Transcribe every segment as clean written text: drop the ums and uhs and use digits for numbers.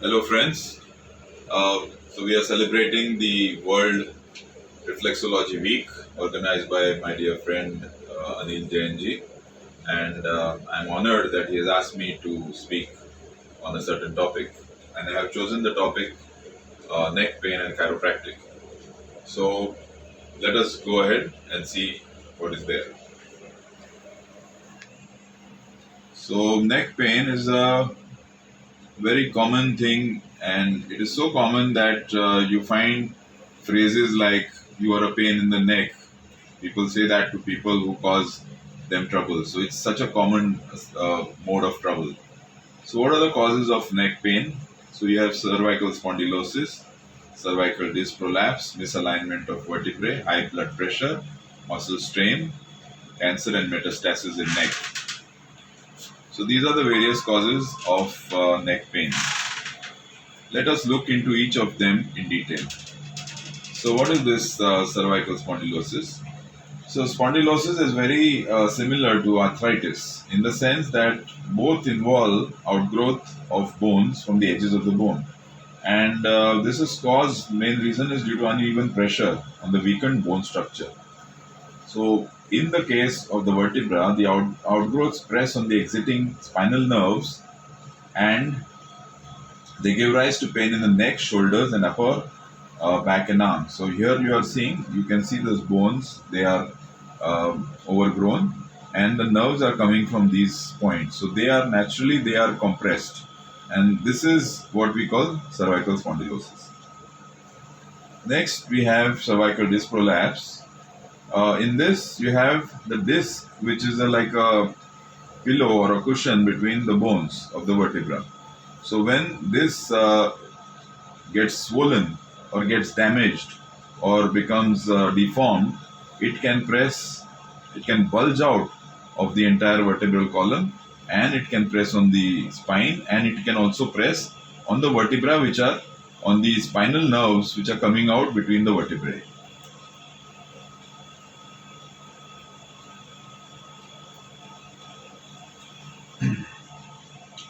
Hello, friends. So we are celebrating the World Reflexology Week, organized by my dear friend Anil Jainji, and I'm honored that he has asked me to speak on a certain topic, and I have chosen the topic neck pain and chiropractic. So let us go ahead and see what is there. So neck pain is a very common thing, and it is so common that you find phrases like "you are a pain in the neck." People say that to people who cause them trouble. So it's such a common mode of trouble. So what are the causes of neck pain? So you have cervical spondylosis, cervical disc prolapse, misalignment of vertebrae, high blood pressure, muscle strain, cancer, and metastasis in neck. So these are the various causes of neck pain. Let us look into each of them in detail. So what is this cervical spondylosis? So spondylosis is very similar to arthritis in the sense that both involve outgrowth of bones from the edges of the bone, and this is caused. Main reason is due to uneven pressure on the weakened bone structure. So in the case of the vertebra, the outgrowths press on the exiting spinal nerves, and they give rise to pain in the neck, shoulders, and upper back and arms. So here you can see those bones. They are overgrown, and the nerves are coming from these points. So they are compressed, and this is what we call cervical spondylosis. Next, we have cervical disc prolapse. In this, you have the disc, which is like a pillow or a cushion between the bones of the vertebra. So when this gets swollen or gets damaged or becomes deformed, it can press, it can bulge out of the entire vertebral column, and it can press on the spine, and it can also press on the vertebra which are on the spinal nerves which are coming out between the vertebrae.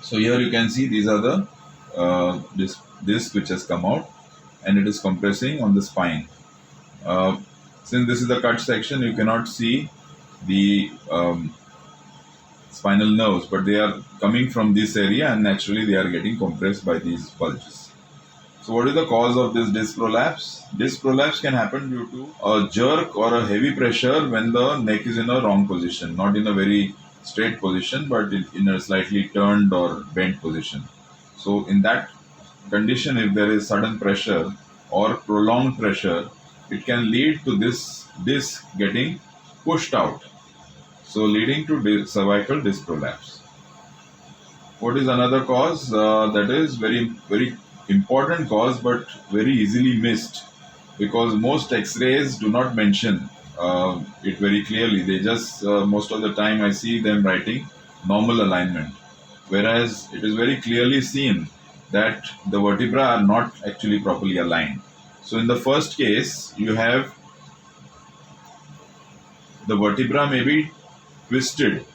So here you can see these are the disc which has come out, and it is compressing on the spine. Uh, since this is the cut section, you cannot see the spinal nerves, but they are coming from this area, and naturally they are getting compressed by these bulges. So what is the cause of this disc prolapse? Disc prolapse can happen due to a jerk or a heavy pressure when the neck is in a wrong position, not in a very straight position, but in a slightly turned or bent position. So in that condition, if there is sudden pressure or prolonged pressure, it can lead to this disc getting pushed out, so leading to cervical disc prolapse. What is another cause? That is very important cause, but very easily missed, because most X-rays do not mention it very clearly. They just most of the time I see them writing normal alignment, whereas it is very clearly seen that the vertebrae are not actually properly aligned. So in the first case, you have the vertebra may be twisted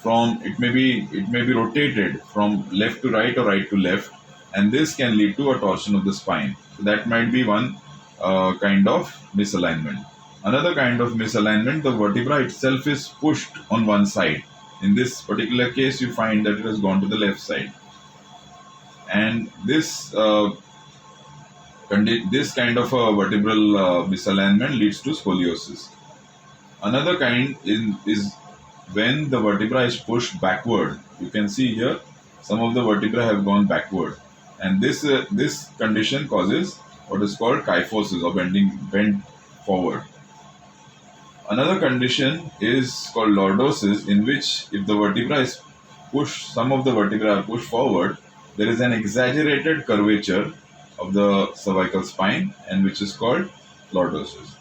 from, it may be rotated from left to right or right to left, and this can lead to a torsion of the spine. So that might be one kind of misalignment. Another kind of misalignment, the vertebra itself is pushed on one side. In this particular case, you find that it has gone to the left side, and this kind of a vertebral misalignment leads to scoliosis. Another kind is when the vertebra is pushed backward. You can see here some of the vertebrae have gone backward, and this condition causes what is called kyphosis, or bend forward. Another condition is called lordosis, in which if the vertebra is pushed, some of the vertebrae are pushed forward, there is an exaggerated curvature of the cervical spine, and which is called lordosis.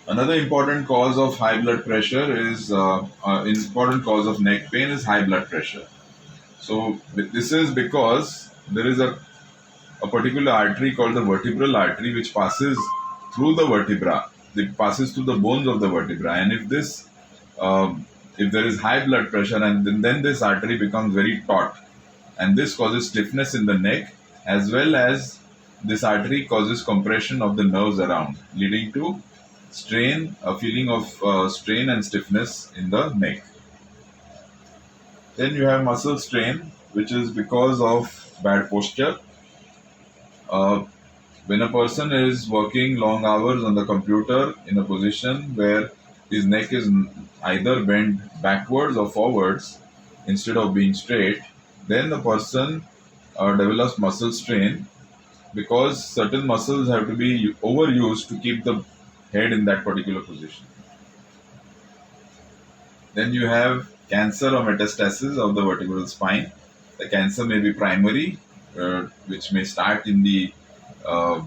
Another important cause of high blood pressure is important cause of neck pain is high blood pressure. So this is because there is a particular artery called the vertebral artery, which passes through the vertebra. It passes through the bones of the vertebra, and if this if there is high blood pressure, and then this artery becomes very taut, and this causes stiffness in the neck, as well as this artery causes compression of the nerves around, leading to a feeling of strain and stiffness in the neck. Then you have muscle strain, which is because of bad posture. uh, when a person is working long hours on the computer in a position where his neck is either bent backwards or forwards instead of being straight, then the person develops muscle strain, because certain muscles have to be overused to keep the head in that particular position. Then you have cancer or metastasis of the vertebral spine. The cancer may be primary, which may start in the uh,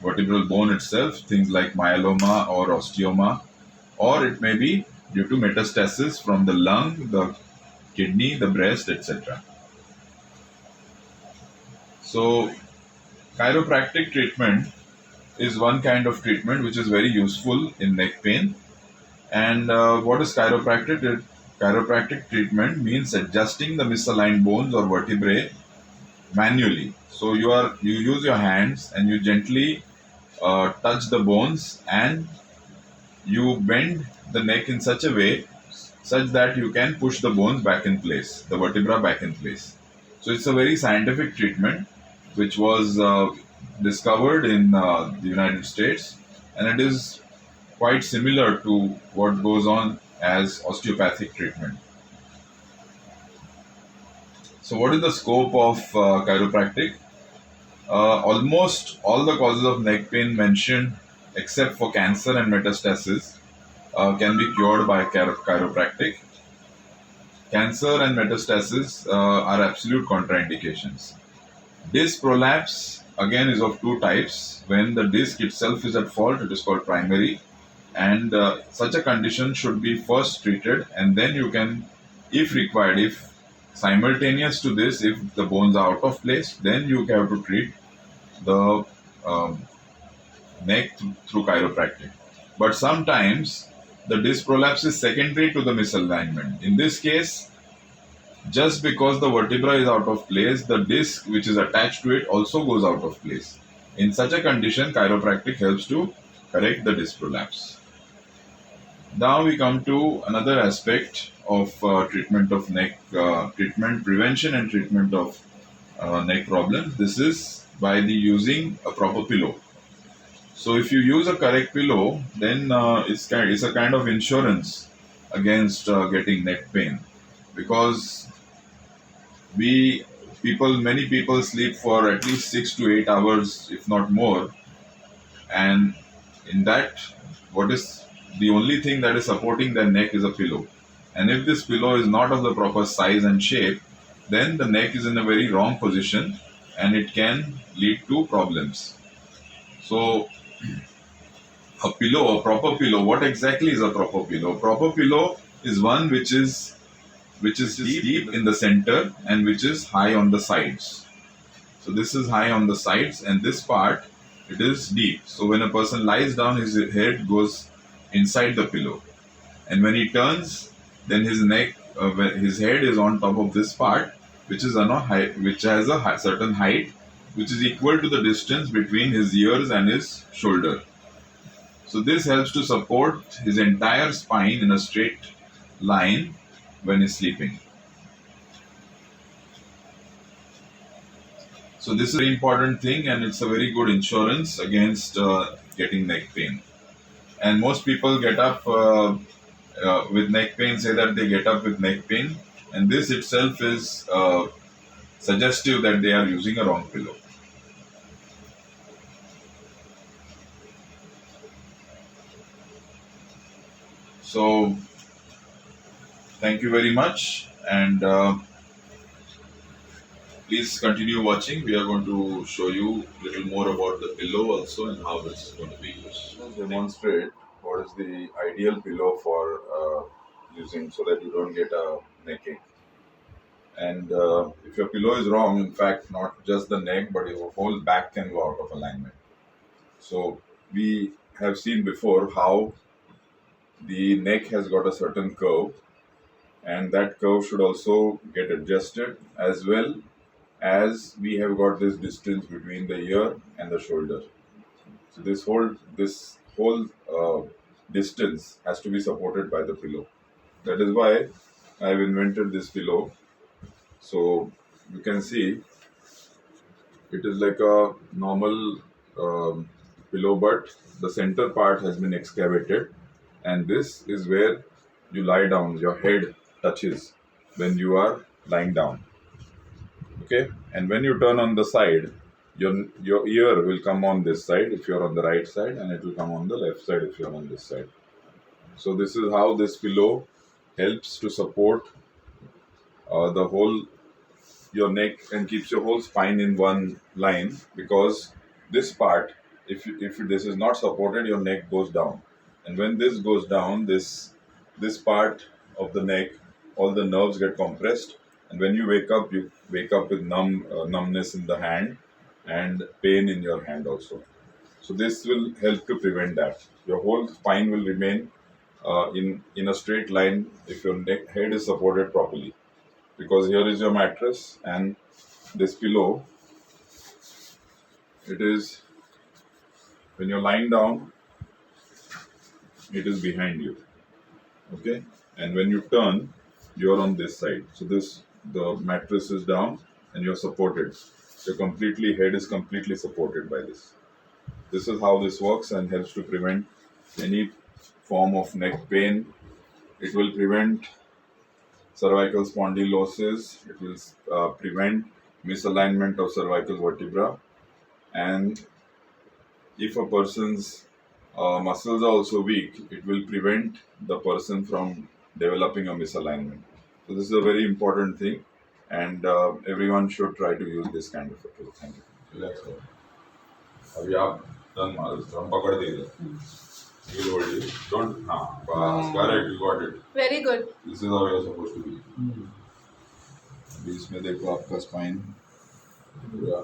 vertebral bone itself, things like myeloma or osteoma, or it may be due to metastasis from the lung, the kidney, the breast, etc. So, chiropractic treatment is one kind of treatment which is very useful in neck pain. And what is chiropractic? Chiropractic treatment means adjusting the misaligned bones or vertebrae manually. So you use your hands and you gently touch the bones, and you bend the neck in such a way such that you can push the bones back in place, the vertebra back in place. So it's a very scientific treatment which was discovered in the United States, and it is quite similar to what goes on as osteopathic treatment. So, what is the scope of chiropractic? Almost all the causes of neck pain mentioned, except for cancer and metastasis, can be cured by chiropractic. Cancer and metastasis are absolute contraindications. Disc prolapse again is of two types. When the disc itself is at fault, it is called primary, and such a condition should be first treated, and then you can, if required, if simultaneous to this, if the bones are out of place, then you have to treat the um, neck through chiropractic. But sometimes the disc prolapse is secondary to the misalignment. In this case, just because the vertebra is out of place, the disc which is attached to it also goes out of place. In such a condition, chiropractic helps to correct the disc prolapse. Now we come to another aspect of treatment of neck, treatment, prevention and treatment of neck problems. This is by the using a proper pillow. So if you use a correct pillow, then it's a kind of insurance against getting neck pain, because many people sleep for at least 6 to 8 hours, if not more, and in that, what is the only thing that is supporting their neck is a pillow. And if this pillow is not of the proper size and shape, then the neck is in a very wrong position and it can lead to problems. So, a proper pillow, what exactly is a proper pillow? A proper pillow is one which is deep in the center and which is high on the sides. So this is high on the sides, and this part, it is deep. So when a person lies down, his head goes inside the pillow, and when he turns, then his head is on top of this part, which is on a high, which has a certain height, which is equal to the distance between his ears and his shoulder. So this helps to support his entire spine in a straight line when he's sleeping. So this is a very important thing, and it's a very good insurance against getting neck pain. And most people get up with neck pain, say that they get up with neck pain, and this itself is suggestive that they are using a wrong pillow. So thank you very much, and please continue watching. We are going to show you a little more about the pillow also and how this is going to be used. Let's demonstrate what is the ideal pillow for using so that you don't get a neck ache. And if your pillow is wrong, in fact, not just the neck, but your whole back can go out of alignment. So we have seen before how the neck has got a certain curve, and that curve should also get adjusted, as well as we have got this distance between the ear and the shoulder. So this whole distance has to be supported by the pillow. That is why I've invented this pillow. So you can see it is like a normal pillow, but the center part has been excavated, and this is where you lie down. Your head touches when you are lying down. Okay, and when you turn on the side, your ear will come on this side if you're on the right side, and it will come on the left side if you're on this side. So this is how this pillow helps to support the whole your neck and keeps your whole spine in one line, because this part, if this is not supported, your neck goes down, and when this goes down, this part of the neck, all the nerves get compressed, and when you wake up with numbness in the hand and pain in your hand also. So this will help to prevent that. Your whole spine will remain in a straight line if your head is supported properly, because here is your mattress, and this pillow, it is, when you're lying down, it is behind you. Okay, and when you turn, you're on this side. So this, the mattress is down and you're supported. Your completely head is completely supported by this. This is how this works and helps to prevent any form of neck pain. It will prevent cervical spondylosis. It will prevent misalignment of cervical vertebra, and if a person's muscles are also weak, it will prevent the person from developing a misalignment. So this is a very important thing, and everyone should try to use this kind of a tool. Thank you. Relax. अभी आप done हम पकड़ देंगे. You will hold it. Don't. Correct. You got it. Very good. This is how you're supposed to be. अभी इसमें देखो आपका spine पूरा.